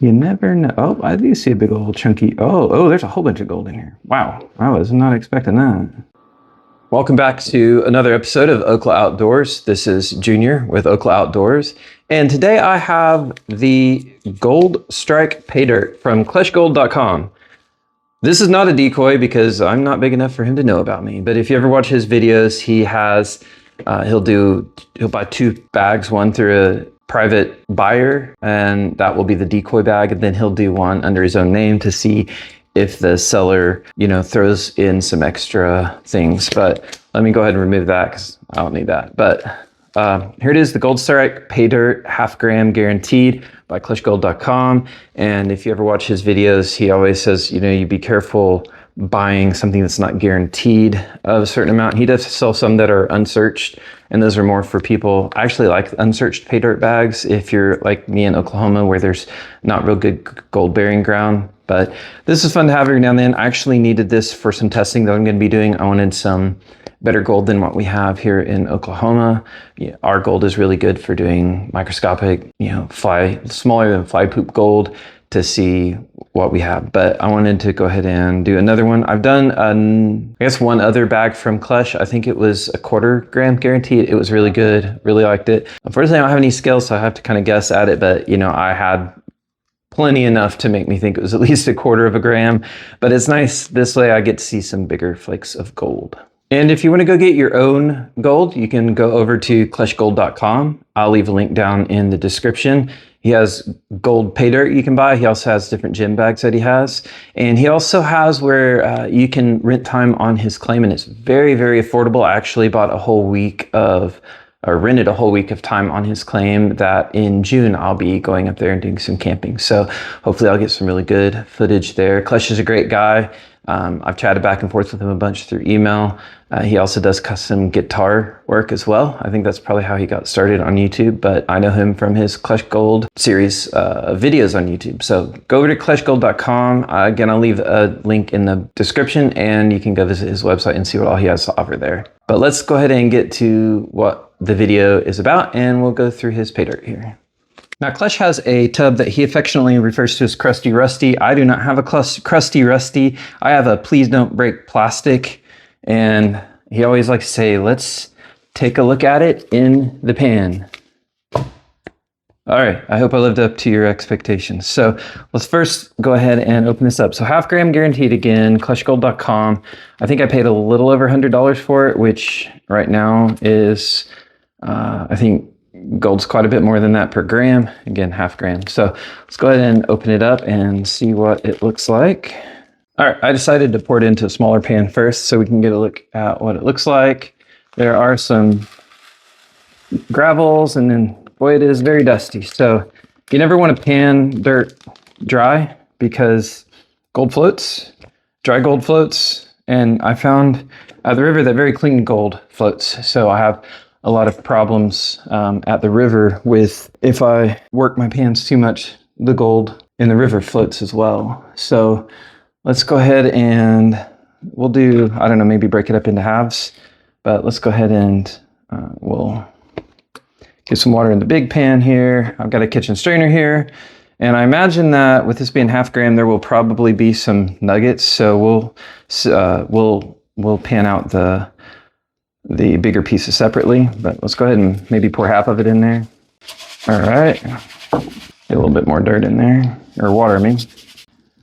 You never know. Oh, I do see a big old chunky. Oh, there's a whole bunch of gold in here. Wow, I was not expecting that. Welcome back to another episode of Okla Outdoors. This is Junior with Okla Outdoors. And today I have the Gold Strike Paydirt from KleshGold.com. This is not a decoy because I'm not big enough for him to know about me. But if you ever watch his videos, he has, he'll buy 2 bags, one through a private buyer, and that will be the decoy bag. And then he'll do one under his own name to see if the seller, throws in some extra things. But let me go ahead and remove that because I don't need that. But here it is, the Gold Strike Paydirt, 1/2 gram guaranteed by KleshGold.com. And if you ever watch his videos, he always says, you be careful buying something that's not guaranteed of a certain amount. He does sell some that are unsearched, and those are more for people. I actually like unsearched pay dirt bags if you're like me in Oklahoma where there's not real good gold bearing ground. But this is fun to have every now and then. I actually needed this for some testing that I'm going to be doing. I wanted some better gold than what we have here in Oklahoma. Our gold is really good for doing microscopic, smaller than fly poop gold to see what we have. But I wanted to go ahead and do another one. I've done, I guess, one other bag from Klesh. I think it was a 1/4 gram guaranteed. It was really good. Really liked it. Unfortunately, I don't have any scales, so I have to kind of guess at it. But, I had plenty enough to make me think it was at least a 1/4 gram. But it's nice. This way I get to see some bigger flakes of gold. And if you want to go get your own gold, you can go over to KleshGold.com. I'll leave a link down in the description. He has gold pay dirt you can buy. He also has different gym bags that he has. And he also has where you can rent time on his claim, and it's very, very affordable. I actually bought rented a whole week of time on his claim that in June I'll be going up there and doing some camping. So hopefully I'll get some really good footage there. Klesh is a great guy. I've chatted back and forth with him a bunch through email. He also does custom guitar work as well. I think that's probably how he got started on YouTube, but I know him from his Klesh Gold series videos on YouTube. So go over to KleshGold.com. Again, I'll leave a link in the description, and you can go visit his website and see what all he has to offer there. But let's go ahead and get to what the video is about, and we'll go through his pay dirt here. Now, Klesh has a tub that he affectionately refers to as Crusty Rusty. I do not have a Crusty Rusty. I have a Please Don't Break plastic. And he always likes to say, let's take a look at it in the pan. All right, I hope I lived up to your expectations. So let's first go ahead and open this up. So 1/2 gram guaranteed again, KleshGold.com. I think I paid a little over $100 for it, which right now is, I think, gold's quite a bit more than that per gram. Again, 1/2 gram. So let's go ahead and open it up and see what it looks like. All right, I decided to pour it into a smaller pan first so we can get a look at what it looks like. There are some gravels, and then, boy, it is very dusty. So you never want to pan dirt dry because gold floats, dry gold floats. And I found at the river that very clean gold floats. So I have a lot of problems at the river with, if I work my pans too much, the gold in the river floats as well. So let's go ahead and we'll do, I don't know, maybe break it up into halves, but let's go ahead and we'll get some water in the big pan here. I've got a kitchen strainer here, and I imagine that with this being 1/2 gram, there will probably be some nuggets. So we'll pan out the bigger pieces separately, but let's go ahead and maybe pour half of it in there. All right, get a little bit more dirt in there, or water, I mean.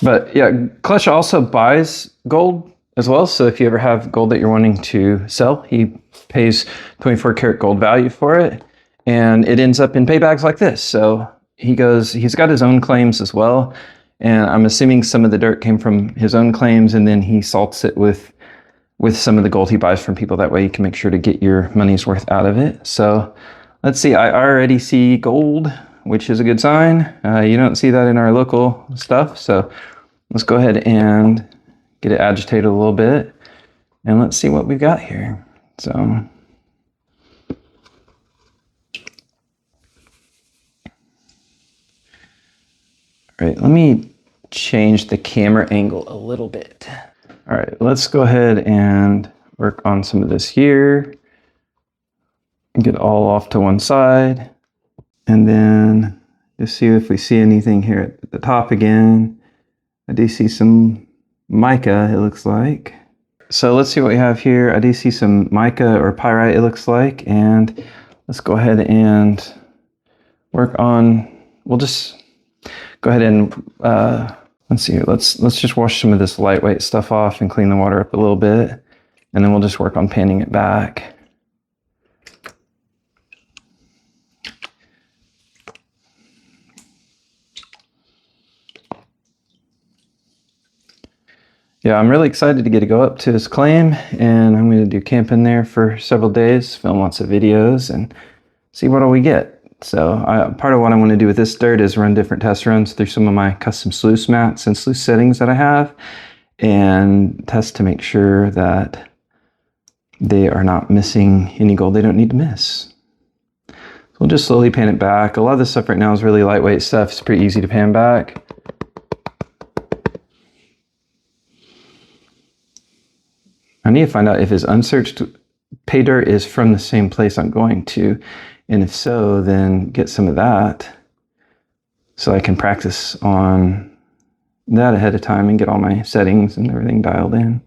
But yeah, Klesh also buys gold as well. So if you ever have gold that you're wanting to sell, he pays 24 karat gold value for it, and it ends up in pay bags like this. So he's got his own claims as well, and I'm assuming some of the dirt came from his own claims, and then he salts it with some of the gold he buys from people. That way you can make sure to get your money's worth out of it. So let's see, I already see gold, which is a good sign. You don't see that in our local stuff. So let's go ahead and get it agitated a little bit, and let's see what we've got here. So, all right, let me change the camera angle a little bit. All right, let's go ahead and work on some of this here. Get all off to one side. And then just see if we see anything here at the at the top again. I do see some mica, it looks like. So let's see what we have here. I do see some mica or pyrite, it looks like, and let's go ahead and work on, we'll just go ahead and, let's see here, let's just wash some of this lightweight stuff off and clean the water up a little bit, and then we'll just work on panning it back. Yeah, I'm really excited to get to go up to his claim, and I'm going to do camping there for several days, film lots of videos, and see what all we get. So part of what I want to do with this dirt is run different test runs through some of my custom sluice mats and sluice settings that I have, and test to make sure that they are not missing any gold they don't need to miss. So we'll just slowly pan it back. A lot of this stuff right now is really lightweight stuff. It's pretty easy to pan back. I need to find out if his unsearched pay dirt is from the same place I'm going to, and if so, then get some of that so I can practice on that ahead of time and get all my settings and everything dialed in.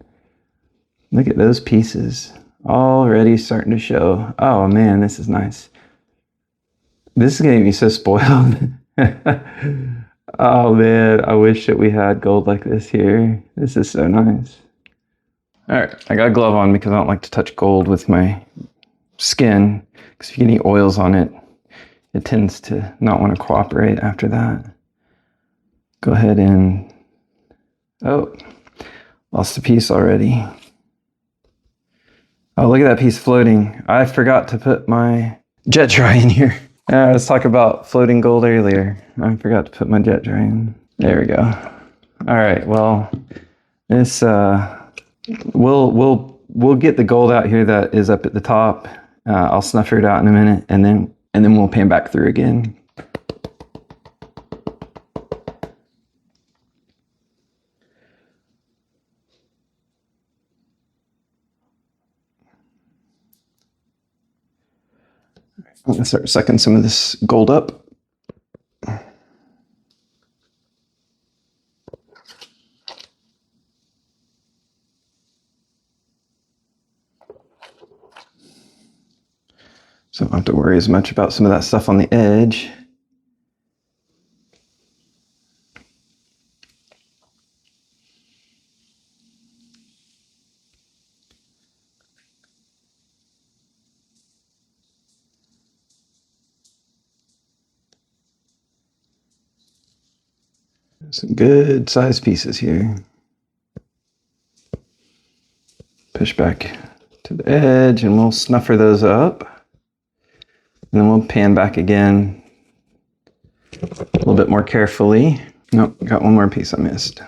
Look at those pieces already starting to show. Oh man, this is nice. This is getting me so spoiled. Oh man, I wish that we had gold like this here. This is so nice. All right, I got a glove on because I don't like to touch gold with my skin, because if you get any oils on it, it tends to not want to cooperate after that. Go ahead and, oh, lost a piece already. Oh, look at that piece floating. I forgot to put my jet dry in here. Let's talk about floating gold earlier. I forgot to put my jet dry in. There we go. All right, well, this, we'll get the gold out here that is up at the top. I'll snuffer it out in a minute, and then we'll pan back through again. I'm gonna start sucking some of this gold up. So I don't have to worry as much about some of that stuff on the edge. Some good sized pieces here. Push back to the edge and we'll snuffer those up. And then we'll pan back again a little bit more carefully. Nope, got one more piece I missed.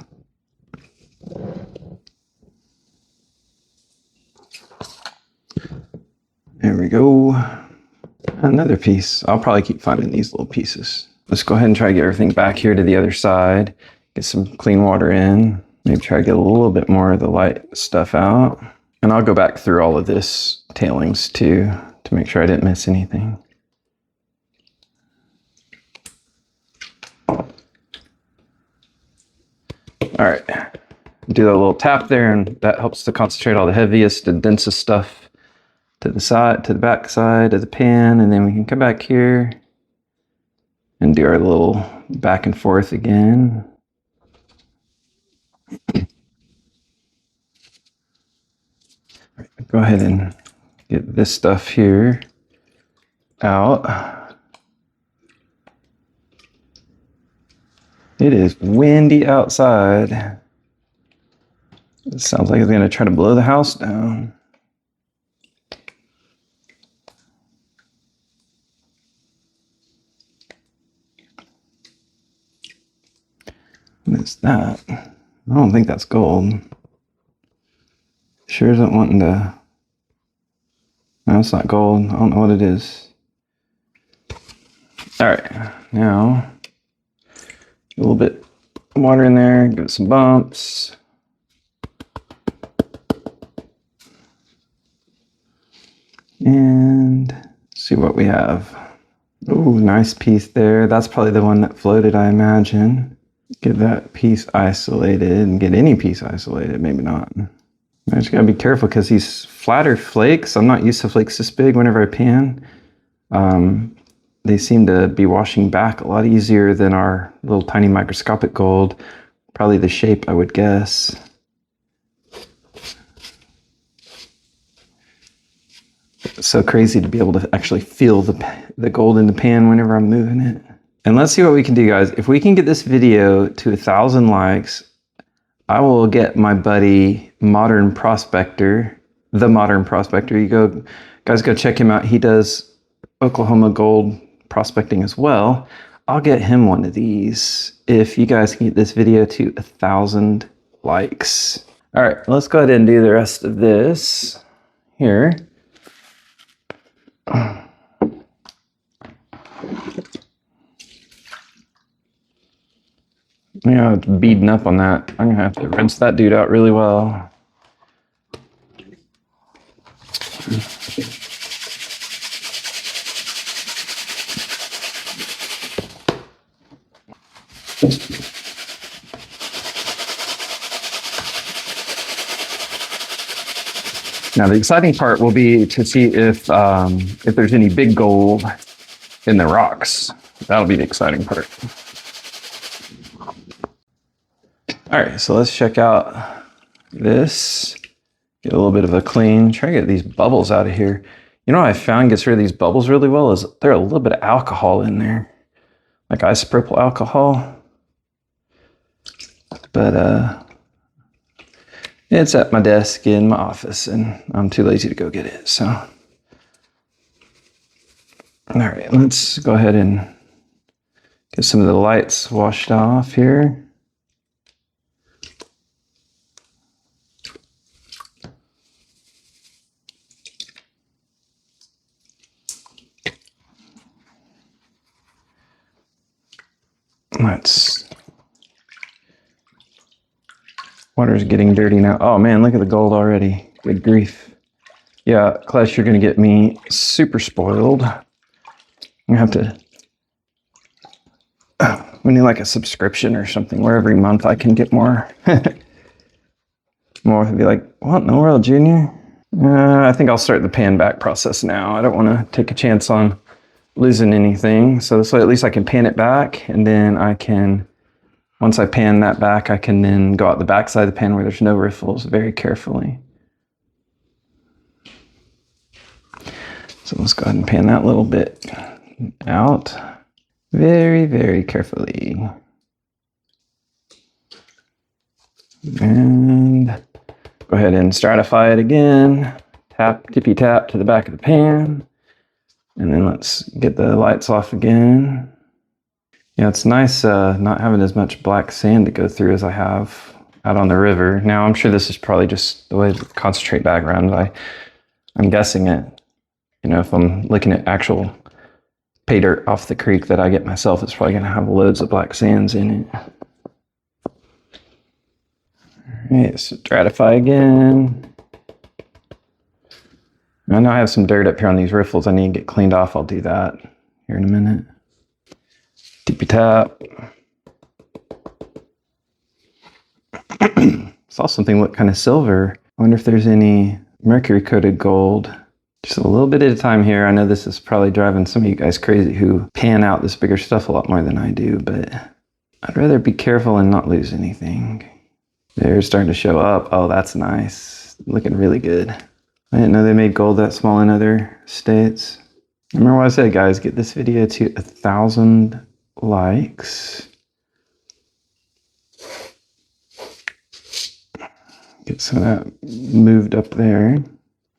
There we go. Another piece. I'll probably keep finding these little pieces. Let's go ahead and try to get everything back here to the other side. Get some clean water in. Maybe try to get a little bit more of the light stuff out. And I'll go back through all of this tailings too, to make sure I didn't miss anything. All right, do that little tap there, and that helps to concentrate all the heaviest and densest stuff to the side, to the back side of the pan, and then we can come back here and do our little back and forth again. All right, go ahead and get this stuff here out. It is windy outside. It sounds like it's going to try to blow the house down. What is that? I don't think that's gold. Sure isn't wanting to. No, it's not gold. I don't know what it is. All right, now a little bit of water in there, give it some bumps. And see what we have. Oh, nice piece there. That's probably the one that floated, I imagine. Get that piece isolated and get any piece isolated, maybe not. I just gotta be careful because these flatter flakes, I'm not used to flakes this big whenever I pan. They seem to be washing back a lot easier than our little tiny microscopic gold. Probably the shape, I would guess. It's so crazy to be able to actually feel the gold in the pan whenever I'm moving it. And let's see what we can do, guys. If we can get this video to 1,000 likes, I will get my buddy Modern Prospector, the Modern Prospector. Guys, go check him out. He does Oklahoma gold prospecting as well. I'll get him one of these if you guys can get this video to 1,000 likes. All right, let's go ahead and do the rest of this here. Yeah, it's beading up on that. I'm gonna have to rinse that dude out really well. Now the exciting part will be to see if there's any big gold in the rocks. That'll be the exciting part. All right, so let's check out this. Get a little bit of a clean. Try to get these bubbles out of here. You know what I found gets rid of these bubbles really well is there's a little bit of alcohol in there, like isopropyl alcohol. But it's at my desk in my office, and I'm too lazy to go get it. So, all right, let's go ahead and get some of the lights washed off here. Water's getting dirty now. Oh man, look at the gold already. Good grief. Yeah, Klesh, you're gonna get me super spoiled. I'm gonna have to, we need like a subscription or something where every month I can get more. More would be like, what in the world, Junior? I think I'll start the pan back process now. I don't wanna take a chance on losing anything. So this way at least I can pan it back, and then I can, once I pan that back, I can then go out the back side of the pan where there's no riffles very carefully. So let's go ahead and pan that little bit out very, very carefully. And go ahead and stratify it again. Tap, tippy tap to the back of the pan. And then let's get the lights off again. Yeah, it's nice not having as much black sand to go through as I have out on the river. Now, I'm sure this is probably just the way the concentrate background. I'm guessing it. You know, if I'm looking at actual pay dirt off the creek that I get myself, it's probably going to have loads of black sands in it. All right, so stratify again. I know I have some dirt up here on these riffles I need to get cleaned off. I'll do that here in a minute. Tippy tap. Saw something look kind of silver. I wonder if there's any mercury coated gold. Just a little bit at a time here. I know this is probably driving some of you guys crazy who pan out this bigger stuff a lot more than I do, but I'd rather be careful and not lose anything. They're starting to show up. Oh, that's nice. Looking really good. I didn't know they made gold that small in other states. Remember what I said, guys, get this video to 1,000 likes. Get some of that moved up there.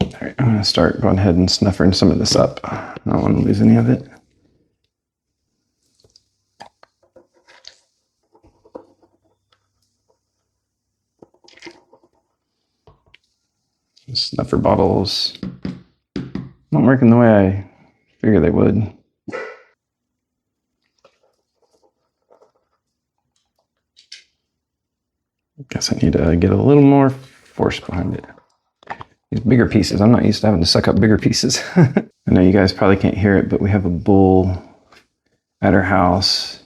All right, I'm gonna start going ahead and snuffering some of this up. I don't want to lose any of it. Snuffer bottles not working the way I figured they would. Guess I need to get a little more force behind it. These bigger pieces, I'm not used to having to suck up bigger pieces. I know you guys probably can't hear it, but we have a bull at our house,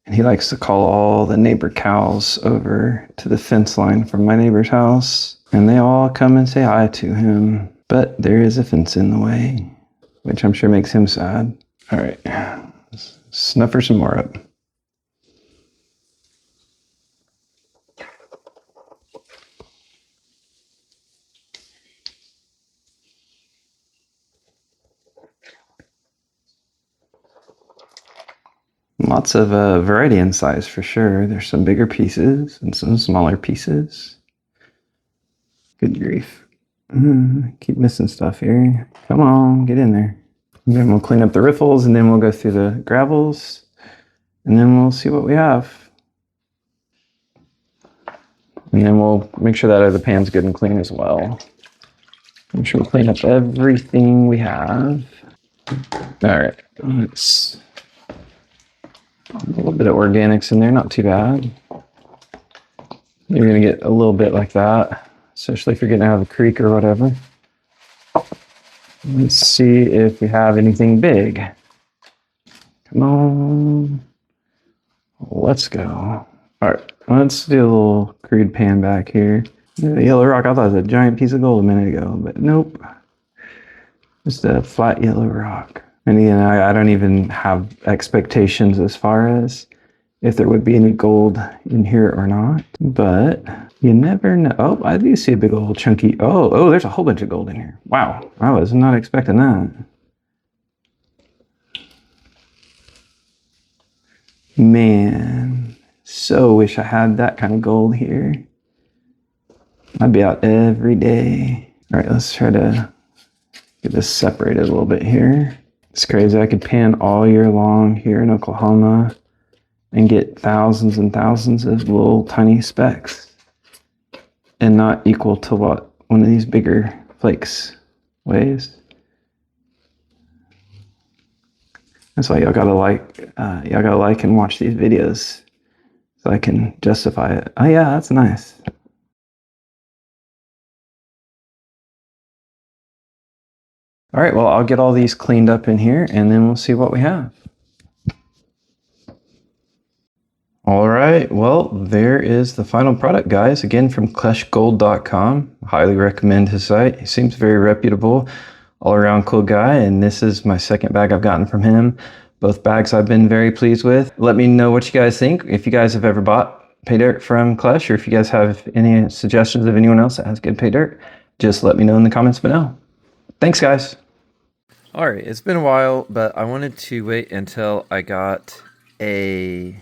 And he likes to call all the neighbor cows over to the fence line from my neighbor's house. And they all come and say hi to him. But there is a fence in the way, which I'm sure makes him sad. All right, snuffer some more up. Lots of variety in size for sure. There's some bigger pieces and some smaller pieces. Good grief. Keep missing stuff here. Come on, get in there. And then we'll clean up the riffles, and then we'll go through the gravels, and then we'll see what we have. And then we'll make sure that other pan's good and clean as well. Make sure we clean up everything we have. All right, let's a little bit of organics in there, not too bad. You're gonna get a little bit like that, especially if you're getting out of the creek or whatever. Let's see if we have anything big. Come on, let's go. All right, let's do a little crude pan back here. The yellow rock, I thought it was a giant piece of gold a minute ago, but nope. Just a flat yellow rock. And again, I don't even have expectations as far as if there would be any gold in here or not, but you never know. Oh, I do see a big old chunky, oh, there's a whole bunch of gold in here. Wow, I was not expecting that. Man, so wish I had that kind of gold here. I'd be out every day. All right, let's try to get this separated a little bit here. It's crazy. I could pan all year long here in Oklahoma and get thousands and thousands of little tiny specks and not equal to what one of these bigger flakes weighs. That's why y'all gotta like and watch these videos so I can justify it. Oh yeah, that's nice. All right, well, I'll get all these cleaned up in here and then we'll see what we have. All right, well, there is the final product, guys. Again, from kleshgold.com. Highly recommend his site. He seems very reputable, all around cool guy. And this is my second bag I've gotten from him. Both bags I've been very pleased with. Let me know what you guys think. If you guys have ever bought pay dirt from Klesh, or if you guys have any suggestions of anyone else that has good pay dirt, just let me know in the comments below. Thanks, guys. All right, it's been a while, but I wanted to wait until I got a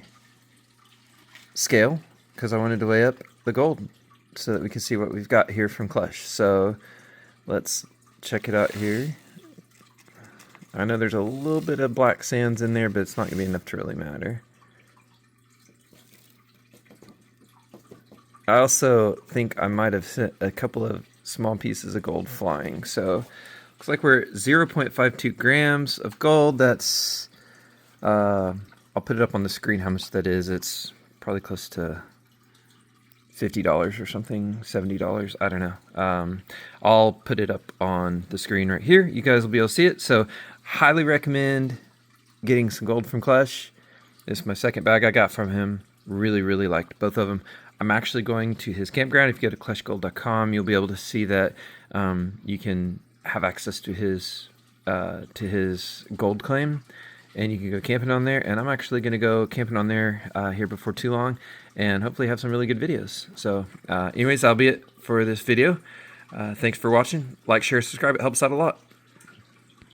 scale because I wanted to weigh up the gold so that we can see what we've got here from Klesh. So let's check it out here. I know there's a little bit of black sands in there, but it's not gonna be enough to really matter. I also think I might have sent a couple of small pieces of gold flying. So looks like we're 0.52 grams of gold. That's I'll put it up on the screen how much that is. It's probably close to $50 or something, $70, I don't know. I'll put it up on the screen right here. You guys will be able to see it. So highly recommend getting some gold from Klesh. This is my second bag I got from him. Really, really liked both of them. I'm actually going to his campground. If you go to kleshgold.com, you'll be able to see that you can have access to his gold claim, and you can go camping on there. And I'm actually going to go camping on there here before too long, and hopefully have some really good videos. So anyways, that'll be it for this video. Thanks for watching. Like, share, subscribe. It helps out a lot.